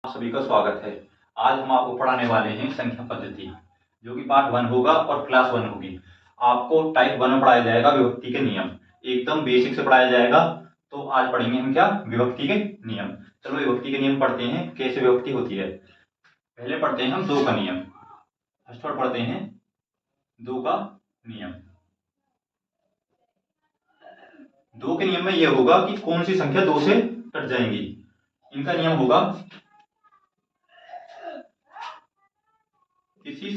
सभी का स्वागत है। आज हम आपको पढ़ाने वाले हैं संख्या पद्धति, जो कि पार्ट 1 होगा और क्लास 1 होगी। आपको टाइप 1 में पढ़ाया जाएगा विभक्ति के नियम, एकदम बेसिक से पढ़ाया जाएगा। तो आज पढ़ेंगे हम क्या, विभक्ति के नियम। चलो विभक्ति के नियम पढ़ते हैं, कैसे विभक्ति होती है। पहले पढ़ते हैं हम 2 का नियम। फर्स्ट वर्ड पढ़ते हैं 2 का नियम। 2 के नियम में यह होगा कि कौन सी संख्या 2 से कट जाएंगी। इनका नियम होगा किसी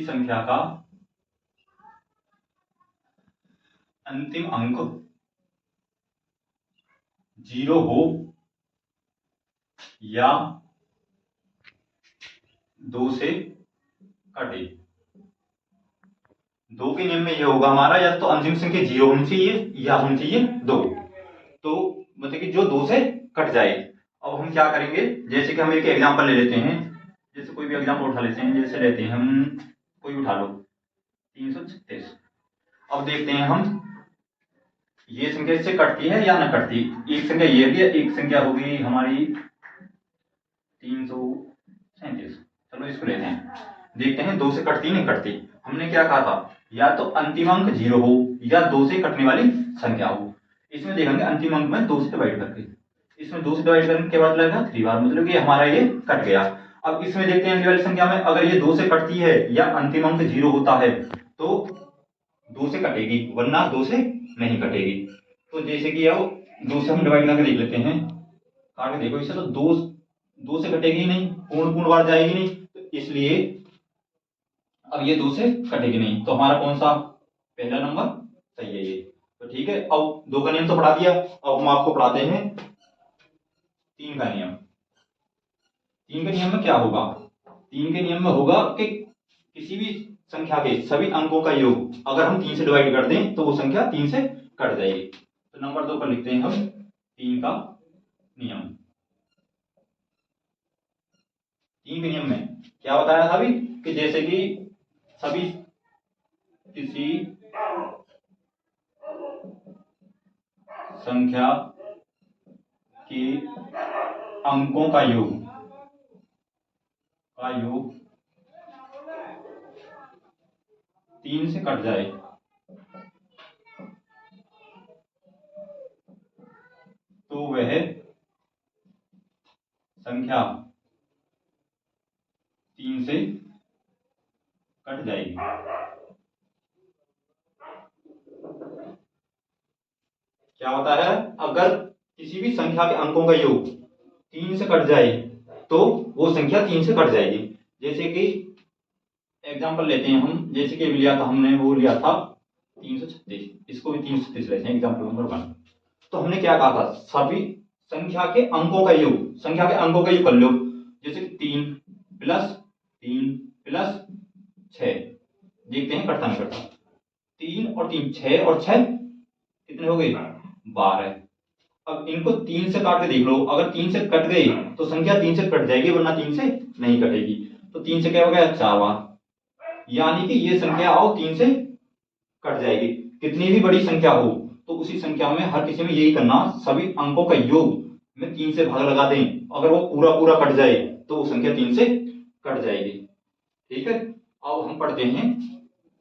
संख्या का अंतिम अंक 0 हो या 2 से कटे। 2 के नियम में यह होगा हमारा, या तो अंतिम संख्या 0 होनी चाहिए या होनी चाहिए 2। तो मतलब कि जो 2 से कट जाए। अब हम क्या करेंगे, जैसे कि हम एक एग्जांपल ले लेते हैं। जैसे कोई भी एग्जांपल उठा लेते हैं, जैसे लेते हैं हम, कोई उठा लो 336। अब देखते हैं हम ये संख्या इससे कटती है या ना कटती। एक संख्या ये भी है, एक संख्या होगी हमारी 337। चलो इसको लेते हैं, देखते हैं 2 से कटती नहीं कटती। हमने क्या कहा था, या तो अंतिम अंक 0 हो या 2 से कटने वाली संख्या हो। इसमें देखेंगे अंतिम अंक में 2 से डिवाइड करके, इसमें 2 से डिवाइड करने के बाद लगेगा 3 बार, मतलब कि हमारा ये कट गया। अब इसमें देखते हैं अगली वाली संख्या में, अगर ये 2 से कटती है या अंतिम अंक 0 होता है तो 2 से कटेगी, वरना 2 से नहीं कटेगी। तो जैसे कि अब 2 से हम डिवाइड करके देख लेते हैं, काट के देखो इसे, तो 2 से कटेगी नहीं, पूर्ण बार जाएगी नहीं, तो इसलिए अब ये 2 से कटेगी नहीं। तो हमारा कौन सा पहला नंबर सही है ये। तो ठीक है, अब 2 का नियम तो पढ़ा दिया। अब हम आपको पढ़ाते हैं 3 का नियम। 3 के नियम में क्या होगा, 3 के नियम में होगा कि किसी भी संख्या के सभी अंकों का योग अगर हम 3 से डिवाइड कर दें तो वो संख्या 3 से कट जाएगी। तो नंबर 2 पर लिखते हैं हम 3 का नियम। 3 के नियम में क्या बताया था अभी, कि जैसे कि सभी किसी संख्या के अंकों का योग 3 से कट जाए तो वह संख्या 3 से कट जाएगी। क्या बता रहा है, अगर किसी भी संख्या के अंकों का योग 3 से कट जाए तो वो संख्या 3 से कट जाएगी। जैसे कि एग्जांपल लेते हैं हम, जैसे कि लिया था हमने, वो लिया था 336, इसको भी 336 लेते हैं एग्जांपल नंबर 1। तो हमने क्या कहा था, सभी संख्या के अंकों का योग, संख्या के अंकों का योग कर लो। जैसे कि 3 प्लस 6, देखते हैं कटता नहीं कटता। 3 और 3 6 और 6 कितने हो गए, 12। अब इनको 3 से काट के देख लो, अगर 3 से कट गए तो संख्या 3 से कट जाएगी, वरना 3 से नहीं कटेगी। तो 3 से क्या हो गया, 4 बार, यानी कि ये संख्या आओ 3 से कट जाएगी। कितनी भी बड़ी संख्या हो तो उसी संख्या में हर किसी में यही करना, सभी अंकों का योग में 3 से भाग लगा दें, अगर वो पूरा कट जाए तो वो संख्या 3 से कट जाएगी। ठीक है, अब हम पढ़ते हैं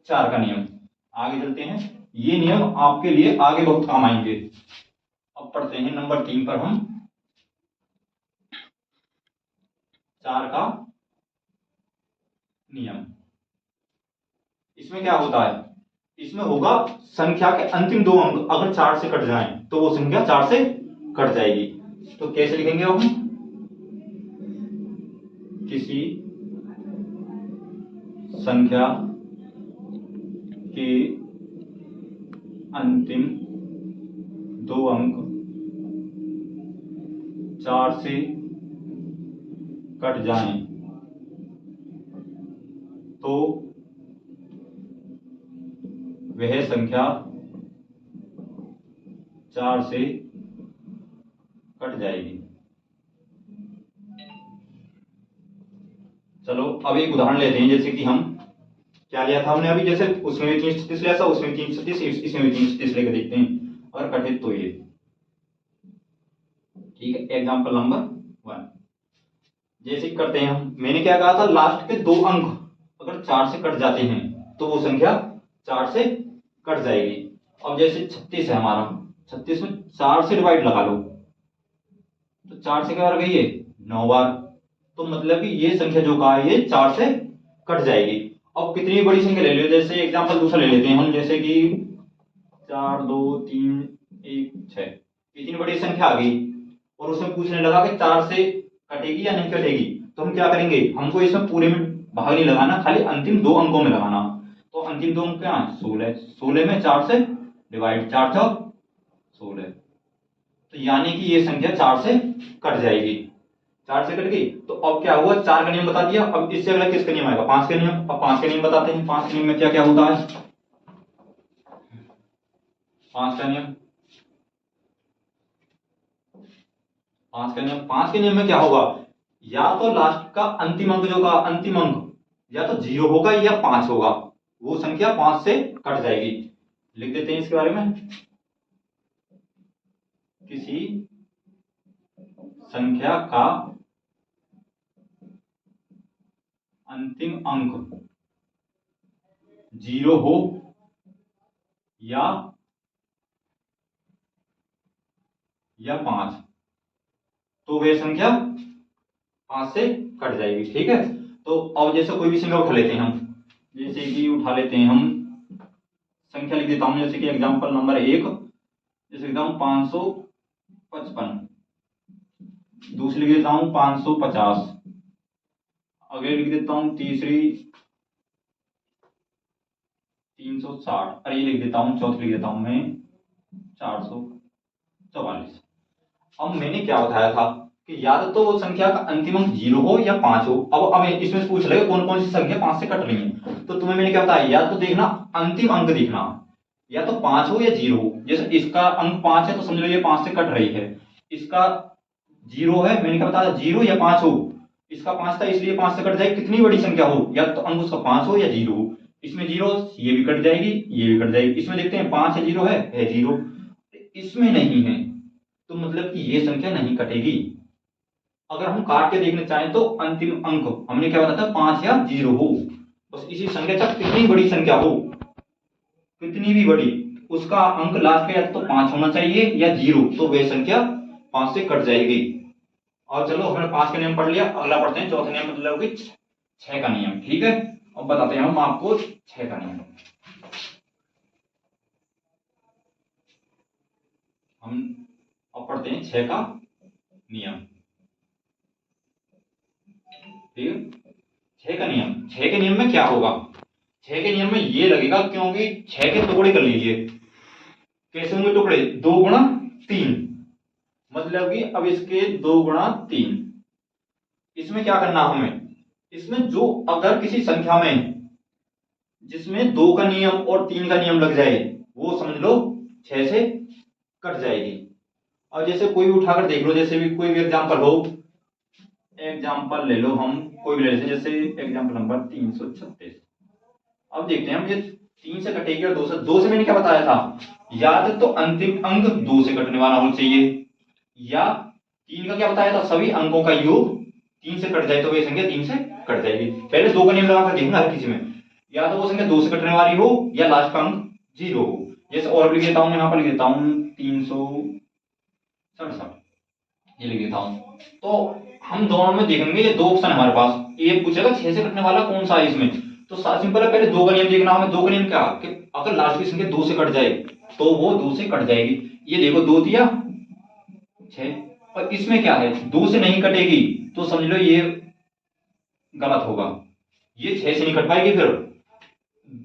4 का नियम, आगे चलते हैं। ये नियम आपके लिए आगे बहुत काम आएंगे। अब पढ़ते हैं नंबर 3 पर हम 4 का नियम। इसमें क्या होता है, इसमें होगा संख्या के अंतिम 2 अंक अगर 4 से कट जाएं तो वो संख्या 4 से कट जाएगी। तो कैसे लिखेंगे हम, किसी संख्या के अंतिम 2 अंक 4 से कट जाएं तो वह संख्या 4 से कट जाएगी। चलो अब एक उदाहरण लेते हैं, जैसे कि हम क्या लिया था हमने अभी, जैसे उसमें भी 336 लिया था, उसमें 336, इसमें भी 336 लेकर देखते हैं, अगर कटे तो ये ठीक है, एग्जाम्पल नंबर 1 जैसे करते हैं हम। मैंने क्या कहा था, लास्ट के 2 अंक अगर 4 से कट जाते हैं तो वो संख्या 4 से कट जाएगी। अब जैसे 36 है हमारा, 36 में 4 से डिवाइड लगा लो तो 4 से क्या बार गई है, 9 बार। तो मतलब कि ये संख्या जो कहा है ये 4 से कट जाएगी। अब कितनी बड़ी संख्या ले लो, जैसे एग्जांपल दूसरा ले लेते हैं हम, जैसे कि 4 2 3 1 6, इतनी बड़ी संख्या आ गई और उसमें पूछने लगा कि 4 से कटेगी या नहीं कटेगी। तो हम क्या करेंगे, हमको इसमें पूरे में भाग नहीं लगाना, खाली अंतिम 2 अंकों में लगाना। तो अंतिम 2 अंक क्या है, 16, 16 में 4 से डिवाइड, 4 4 16। तो यानी कि ये संख्या 4 से कट जाएगी। 4 से कट गई तो अब क्या हुआ, 4 का नियम बता दिया। अब इससे अगला किसका नियम आएगा, 5 का नियम। अब 5 का नियम बताते हैं। 5 के नियम में क्या क्या होता है, 5 का नियम, 5 का नियम, 5 के नियम में क्या होगा, या तो लास्ट का अंतिम अंक जो का अंतिम अंक या तो 0 होगा या 5 होगा, वो संख्या 5 से कट जाएगी। लिख देते हैं इसके बारे में, किसी संख्या का अंतिम अंक 0 हो या 5 तो वह संख्या 5 से कट जाएगी। ठीक है, तो अब जैसे कोई भी संख्या उठा लेते हैं हम, जैसे कि उठा लेते हैं हम संख्या, लिख देता हूं जैसे कि एग्जांपल नंबर 1, जैसे लिखता हूं 555, दूसरी लिख देता हूं 550, अगले लिख देता हूं तीसरी 360, और ये लिख देता हूं चौथी, लिख देता हूं मैं 444। अब मैंने क्या बताया था कि या तो वो संख्या का अंतिम अंक 0 हो या 5 हो। अब इसमें पूछ लगे कौन कौन सी संख्या 5 से कट रही है, तो तुम्हें मैंने क्या बताया, या तो देखना अंतिम अंक देखना, या तो 5 हो या 0 हो। जैसे इसका अंक 5 है तो समझ लो ये 5 से कट रही है। इसका 0 है, मैंने क्या बताया, 0 या 5 हो। इसका 5 था इसलिए 5 से कट जाएगी, कितनी बड़ी संख्या हो, या तो अंक उसका 5 हो या 0 हो। इसमें 0, ये भी कट जाएगी, ये भी कट जाएगी। इसमें देखते हैं 5 है 0 है 0, इसमें नहीं है तो मतलब कि ये संख्या नहीं कटेगी। अगर हम काट के देखना चाहें तो अंतिम अंक हमने क्या बताया था, 5 या 0 हो। बस इसी संख्या तक कितनी बड़ी संख्या हो, कितनी भी बड़ी, उसका अंक लास्ट का या तो 5 होना चाहिए या 0, तो वह संख्या 5 से कट जाएगी। और चलो हमने 5 का नियम पढ़ लिया, अगला पढ़ते हैं चौथा नियम, मतलब कि 6 का नियम। ठीक है, अब बताते हैं हम आपको 6 का नियम। हम अब पढ़ते हैं 6 का नियम। ठीक, 6 का नियम, 6 के नियम में क्या होगा, 6 के नियम में ये लगेगा, क्योंकि 6 के टुकड़े कर लीजिए, कैसे होंगे टुकड़े, 2 गुणा 3, मतलब कि अब इसके 2 गुणा 3। इसमें क्या करना हमें, इसमें जो अगर किसी संख्या में जिसमें 2 का नियम और 3 का नियम लग जाए वो समझ लो 6 से कट जाएगी। और जैसे कोई भी उठाकर देख लो, जैसे भी कोई भी एग्जांपल हो, एग्जांपल ले लो, हम कोई भी ले लेते हैं, जैसे एग्जांपल नंबर 336। अब देखते हैं हम, ये 3 से कटेगी और 2 से मैंने क्या बताया था, या तो अंतिम अंक 2 से कटने वाला होना चाहिए, या 3 का क्या बताया था, सभी अंकों का योग 3 से कट जाए तो वह संख्या 3 से कट जाएगी। पहले 2 का नियम लगाकर देखना हर किसी में, या तो वो संख्या 2 से कटने वाली हो या लास्ट का अंक 0 हो। जैसे और लिख देता हूं, मैं यहां पर लिख देता हूं 367, ये लिख देता हूं। तो हम दोनों में देखेंगे, ये 2 ऑप्शन हमारे पास, ये पूछेगा 6 से कटने वाला कौन सा है इसमें, तो सिंपल है, पहले 2 का नियम देखना हमें। 2 का नियम क्या कि अगर लास्ट की संख्या 2 से कट जाए तो वो 2 से कट जाएगी। ये देखो 2 दिया 6, और इसमें क्या है, 2 से नहीं कटेगी तो समझ लो ये गलत होगा, ये 6 से नहीं कट पाएगी। फिर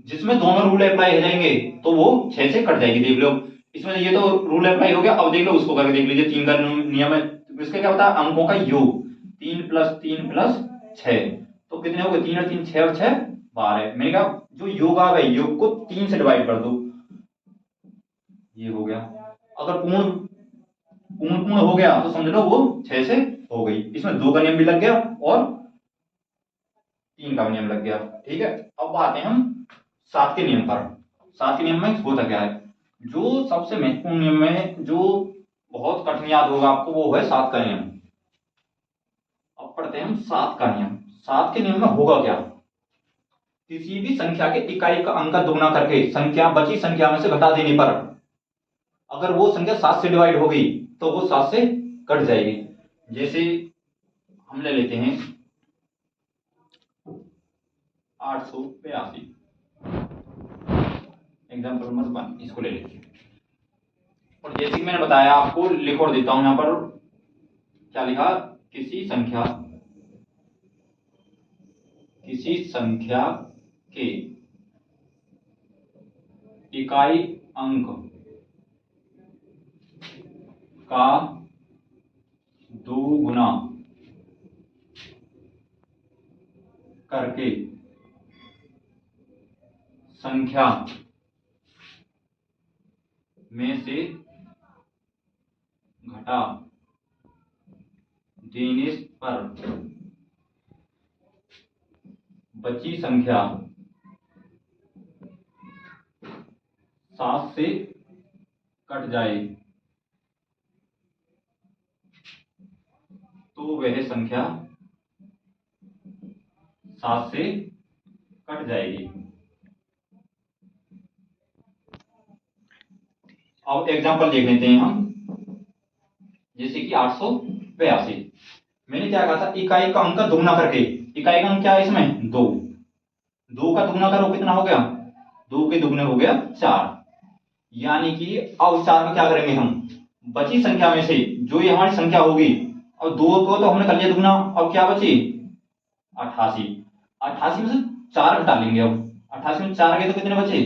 जिसमें दोनों रूल अप्लाई हो जाएंगे तो वो 6 से कट जाएगी। देख लो इसमें ये तो रूल अप्लाई हो गया, अब देख लो उसको करके देख लीजिए। 3 का नियम है, इसका क्या होता है, अंकों का योग, 3 + 3 + 6, तो कितने हो गए, 3 और 3 6 और 6 12। मैंने कहा जो योग आ गए, योग को 3 से डिवाइड कर दो, ये हो गया। अगर पूर्ण पूर्ण पूर्ण हो गया तो समझ लो वो 6 से हो गई। इसमें 2 का नियम भी लग गया और 3 का नियम लग गया। ठीक है, अब आते हैं हम 7 के नियम पर। 7 के नियम में होता क्या है, जो सबसे महत्वपूर्ण नियम है, जो बहुत कठिन याद होगा आपको, वो है 7 का नियम। अब पढ़ते हैं हम 7 का नियम। 7 के नियम में होगा क्या, किसी भी संख्या के इकाई का अंक दुगना करके संख्या बची संख्या में से घटा देने पर अगर वो संख्या 7 से डिवाइड हो गई तो वो 7 से कट जाएगी। जैसे हम ले लेते हैं 882, एग्जाम्पल नंबर 1 इसको ले लेते हैं। और जैसे कि मैंने बताया आपको, लिख और देता हूं यहां पर, क्या लिखा, किसी संख्या के इकाई अंक का 2 गुना करके संख्या में से घटा देने पर बची संख्या 7 से कट जाए तो वह संख्या 7 से कट जाएगी। अब एग्जांपल देख लेते हैं हम, जैसे कि 882। मैंने क्या कहा था, इकाई का अंक दुगना करके, इकाई का अंक क्या है इसमें 2, 2 का दुगना करो कितना हो गया, 2 के दुगने हो गया 4। यानी कि अब 4 का क्या करेंगे हम, बची संख्या में से जो ये हमारी संख्या होगी, और 2 को तो हमने कर लिया दुगना, अब क्या बची 88। 88 में से 4 घटा लेंगे। अब 88 में 4 गए तो कितने बचे,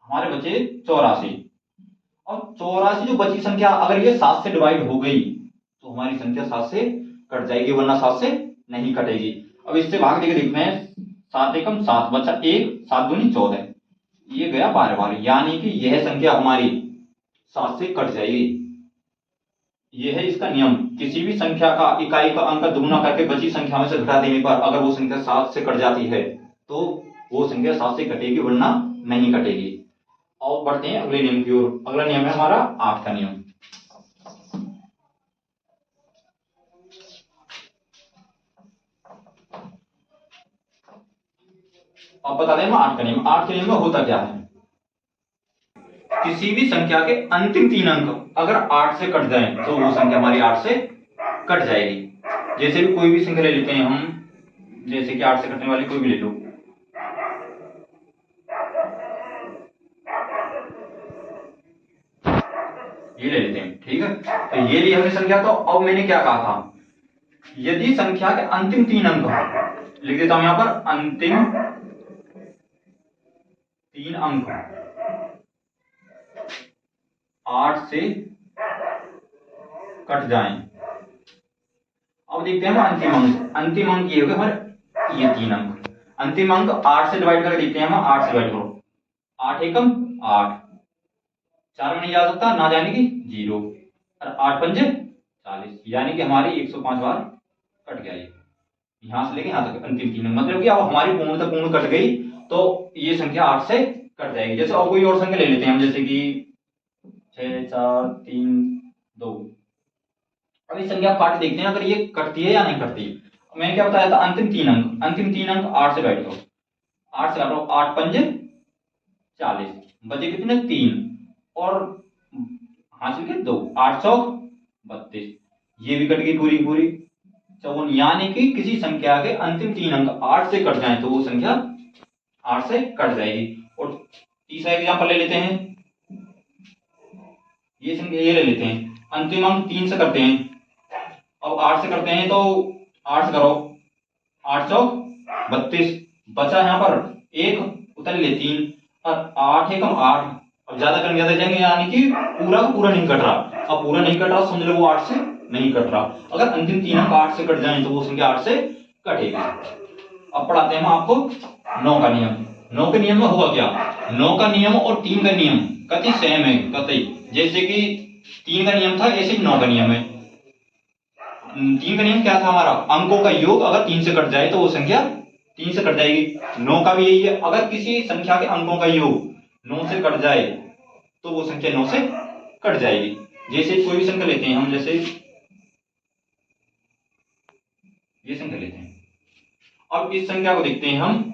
हमारे बचे 84। और 84 जो बची संख्या अगर ये 7 से डिवाइड हो गई तो हमारी संख्या 7 से कट जाएगी, वरना 7 से नहीं कटेगी। अब इससे भाग देके देखते हैं, 7 एकम 7 बचा 1, 7 दूनी 14, ये गया 12, यानी कि यह संख्या हमारी 7 से कट जाएगी। यह है इसका नियम, किसी भी संख्या का इकाई का अंक दुगना करके बची संख्या में से घटा देने पर अगर वो संख्या 7 से कट जाती है तो वो संख्या 7 से कटेगी, वरना नहीं कटेगी। और बढ़ते हैं अगले नियम की ओर। अगला नियम है हमारा 8 का नियम। अब बता दें 8 का नियम। 8 के नियम में होता क्या है, किसी भी संख्या के अंतिम 3 अंक अगर 8 से कट जाएं तो वो संख्या हमारी 8 से कट जाएगी। जैसे भी कोई भी संख्या ले लेते हैं हम, जैसे कि 8 से कटने वाली कोई भी ले लो, ये ले लेते हैं, ठीक है। तो ये ली हमने संख्या। तो अब मैंने क्या कहा था, यदि संख्या के अंतिम 3 अंक, लिख देता हूं यहां पर, अंतिम 3 अंक 8 से कट जाएं। अब देखते हैं हम अंतिम अंक। अंतिम अंक ये हो गए हमारे ये 3 अंक। अंतिम अंक 8 से डिवाइड करके देखते हैं हम, 8 से डिवाइड करो, 8 एकम 8, 4 में नहीं जा सकता, ना जाने की 0, और 8 पंजे 40, यानी कि हमारी 105 बार कट गया। ये यहां से लेके यहां तक अंतिम 3 अंक, मतलब कि अब हमारी पूर्णतः पूर्ण कट गई तो ये संख्या 8 से कट जाएगी। जैसे और कोई और संख्या ले लेते हैं हम, जैसे कि 6 4 3 2। अब इस संख्या काट देखते हैं अगर ये कटती है या नहीं कटती। मैंने क्या बताया था, अंतिम 3 अंक, अंतिम 3 अंक 8 से डिवाइड करो, 8 से काटो, 8 पंजे 40, बचे कितने 3, और हासिल के 2, 8 चौक 32, ये भी कट गई पूरी पूरी 54। यानी कि किसी संख्या के अंतिम 3 अंक 8 से कट जाए तो वो संख्या 8 से कट जाएगी। और तीसरा एग्जांपल ले लेते हैं, ये संख्या ये ले लेते हैं, अंतिम अंक 3 से करते हैं, अब 8 से करते हैं तो 8 से करो, 8 चौक 32, बचा यहाँ पर 1, उतर ले 3, और 8 एकम 8, अब ज्यादा करने ज्यादा जाएंगे, यानी कि पूरा का पूरा नहीं कट रहा। अब पूरा नहीं कट रहा, समझ लो वो 8 से नहीं कट रहा। अगर अंतिम 3 अंक 8 से कट जाए तो वो संख्या 8 से कटेगी। अब पढ़ाते हैं हम आपको 9 का नियम। 9 के नियम में होगा क्या, 9 का नियम और 3 का नियम कति सेम है, कतई। जैसे कि 3 का नियम था, ऐसे ही 9 का नियम है। 3 का नियम क्या था हमारा, अंकों का योग अगर 3 से कट जाए तो वो संख्या 3 से कट जाएगी। 9 का भी यही है, अगर किसी संख्या के अंकों का योग 9 से कट जाए तो वो संख्या 9 से कट जाएगी। जैसे कोई भी संख्या लेते हैं हम, जैसे ये संख्या लेते हैं, अब इस संख्या को देखते हैं हम,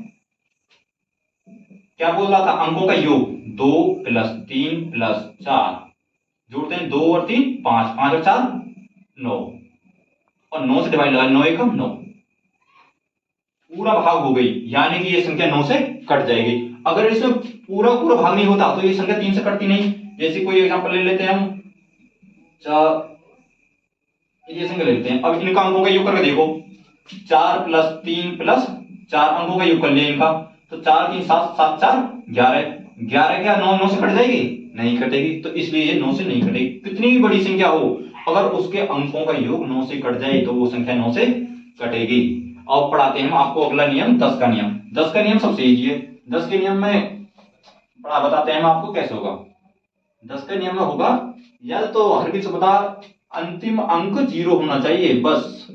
क्या बोल रहा था, अंकों का योग 2 + 3 + 4, जोड़ते हैं 2 और 3 5, 5 और 4 9, और 9 से डिवाइड लगा, 9 एकम 9, पूरा भाग हो गई, यानी कि ये संख्या 9 से कट जाएगी। अगर इसमें पूरा पूरा भाग नहीं होता तो ये संख्या 3 से कटती नहीं। जैसे कोई एग्जांपल ले लेते हैं हम, ये संख्या ले लेते हैं, अब इनका अंकों का योग करके देखो, 4 + 3 + 4 अंकों का योग कर लिया इनका, तो 4 3 7 7 4 11, 11 क्या 9 9 से कट जाएगी? नहीं कटेगी, तो इसलिए ये 9 से नहीं कटेगी। कितनी भी बड़ी संख्या हो, अगर उसके अंकों का योग 9 से कट जाए तो वो संख्या 9 से कटेगी। अब पढ़ाते हैं हम आपको अगला नियम, 10 का नियम। 10 का नियम सबसे इजी है। 10 के नियम में बताते हैं हम आपको कैसे होगा। 10 के नियम में होगा, या तो हर किसी बता अंतिम अंक 0 होना चाहिए, बस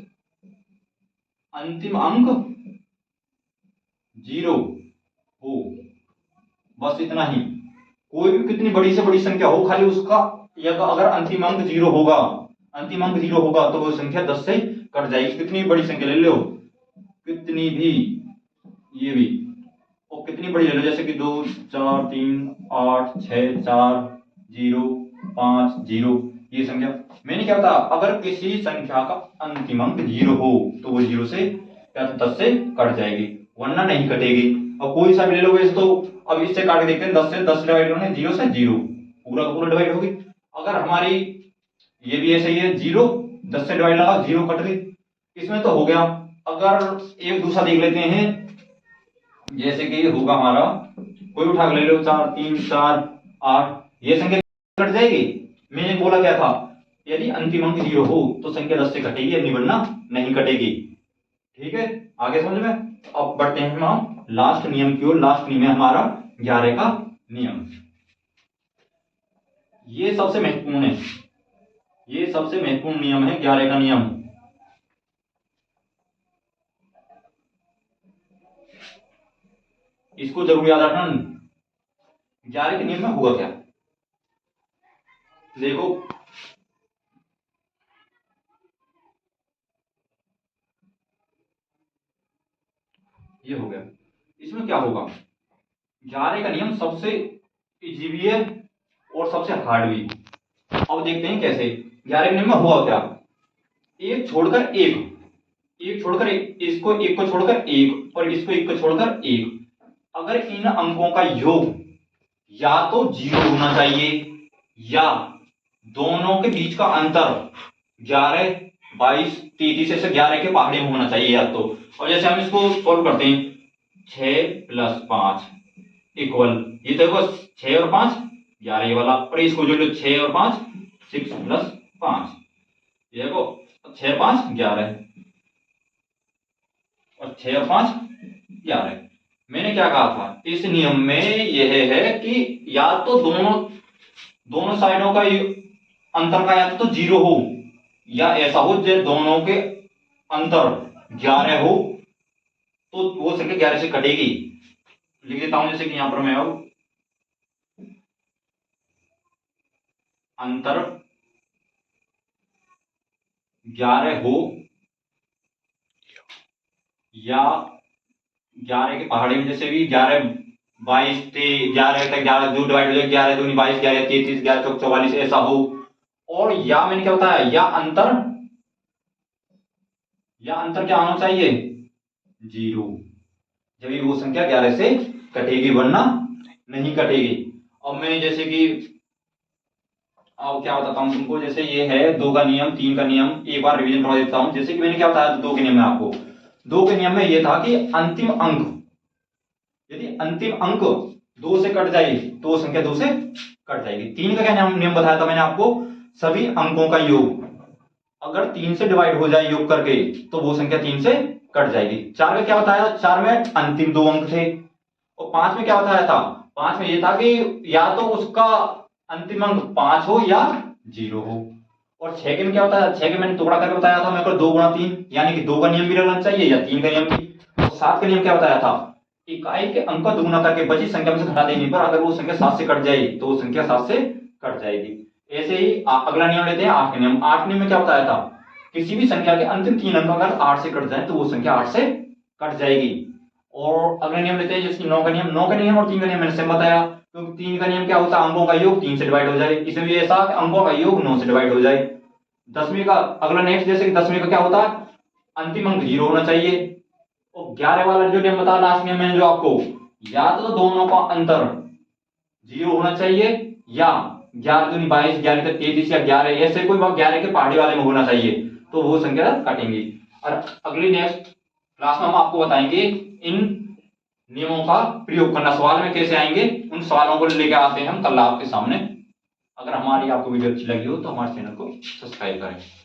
अंतिम अंक 0 हो, बस इतना ही। कोई भी कितनी बड़ी से बड़ी संख्या हो, खाली उसका, या तो अगर अंतिम अंक 0 होगा, अंतिम अंक 0 होगा तो वो संख्या 10 से कट जाएगी। कितनी बड़ी संख्या ले लो, कितनी भी, ये भी, और कितनी बड़ी ले लो, जैसे कि 2 4 3 8 6 4 0 5 0, ये संख्या। मैंने क्या बता, अगर किसी संख्या का अंतिम अंक 0 हो तो वो 0 से या तो 10 से कट जाएगी, वरना नहीं कटेगी। और कोई सा भी ले लो वैसे तो, अब इससे काट के देखते हैं, 10 से 10 डिवाइड होने, 0 से 0, पूरा का पूरा डिवाइड होगी। अगर हमारी ये भी ऐसे ही है, 0 10 से डिवाइड लगा, 0 कट गई, इसमें तो हो गया। अगर एक दूसरा देख लेते हैं, जैसे कि होगा हमारा, कोई उठा ले लो, 4 3 4 8, ये संख्या कट जाएगी। मैंने बोला क्या था, यदि अंतिम अंक 0 हो तो संख्या 10 से कटेगी, यदि वरना नहीं कटेगी। ठीक है, आगे समझ में। अब बढ़ते हैं हम लास्ट नियम की ओर। लास्ट नियम है हमारा 11 का नियम। ये सबसे महत्वपूर्ण है, ये सबसे महत्वपूर्ण नियम है 11 का नियम। इसको जरूर याद रखना। 11 के नियम में होगा क्या, देखो, ये हो गया। इसमें क्या होगा, 11 का नियम सबसे इजी भी है और सबसे हार्ड भी। अब देखते हैं कैसे। 11 के नियम में हुआ क्या, एक छोड़कर एक, एक छोड़कर एक, इसको एक को छोड़कर एक, और इसको एक को छोड़कर एक। अगर इन अंकों का योग या तो 0 होना चाहिए, या दोनों के बीच का अंतर 11 22 33 से 11 के पहाड़े में होना चाहिए या तो। और जैसे हम इसको सॉल्व करते हैं, 6 + 5 इक्वल, ये देखो 6 और 5 11 ये वाला, और इसको जोड़ लो 6 और 5 6 + 5, ये देखो 6 5 11, और 6 और 5 11। मैंने क्या कहा था, इस नियम में यह है कि या तो दोनों साइडों का अंतर का या तो 0 हो, या ऐसा हो जो दोनों के अंतर 11 हो, तो वो संख्या 11 से कटेगी। लिख देता हूं, जैसे कि यहां पर मैं अब अंतर 11 हो, या 11 के पहाड़ी में, जैसे भी 11 22 11 तक 11 2 डिवाइड हो जाए, 11 2 22 11 33 11 चौक 44 ऐसा हो। और या मैंने क्या बताया, या अंतर क्या आना चाहिए, 0, जब वो संख्या 11 से कटेगी, वरना नहीं कटेगी। अब मैं जैसे कि अब क्या बताता हूं तुमको, जैसे ये है 2 का नियम 3 का नियम, एक बार रिवीजन करवा देता हूं। जैसे कि मैंने क्या बताया 2 के नियम में आपको, 2 के नियम में ये था कि अंतिम अंक, यदि अंतिम अंक 2 से कट जाए तो वो संख्या 2 से कट जाएगी। 3 का क्या नियम बताया था मैंने आपको, सभी अंकों का योग अगर 3 से डिवाइड हो जाए योग करके तो वो संख्या 3 से कट जाएगी। 4 का क्या बताया, 4 में अंतिम 2 अंक थे। और 5 में क्या बताया था, 5 में ये था कि या तो उसका अंतिम अंक 5 हो या 0 हो। और 6 के में क्या बताया, 6 के मैंने टुकड़ा करके बताया था, मेरे को 2 × 3, यानी कि 2 का नियम भी लगना चाहिए या 3 का नियम भी। और 7 का नियम क्या बताया था, इकाई के अंक का दुगुना करके बची संख्या में से घटा देने पर अगर वो संख्या 7 से कट जाए तो वो संख्या 7 से कट जाएगी। ऐसे ही अगला नियम लेते हैं 8 का नियम। 8 नियम में क्या बताया था, किसी भी संख्या के अंतिम 3 अंक अगर 8 से कट जाए तो वो संख्या 8 से कट जाएगी। और अगला नियम लेते हैं जैसे 9 का नियम। 9 का नियम और 3 का नियम मैंने सेम बताया, क्योंकि 3 का नियम क्या होता है, अंकों का योग 3 से डिवाइड हो जाए। इसमें भी ऐसा कि अंकों का योग 9 से डिवाइड हो जाए। 10वीं का अगला नेक्स्ट, जैसे कि 10वीं का क्या होता है, अंतिम अंक 0 होना चाहिए। और 11 वाला जो नियम बताया लास्ट नियम मैंने जो आपको, या तो दोनों का अंतर 0 होना चाहिए, या 11 दूनी 22, 11 का 33 या 11 ऐसे कोई 11 के पहाड़ी वाले में होना चाहिए, तो वो संख्या काटेंगे। और अगली नेक्स्ट क्लास में हम आपको बताएंगे इन नियमों का प्रयोग करना, सवाल में कैसे आएंगे, उन सवालों को लेकर आते हैं हम कल आपके सामने। अगर हमारी आपको वीडियो अच्छी लगी हो तो हमारे चैनल को सब्सक्राइब करें।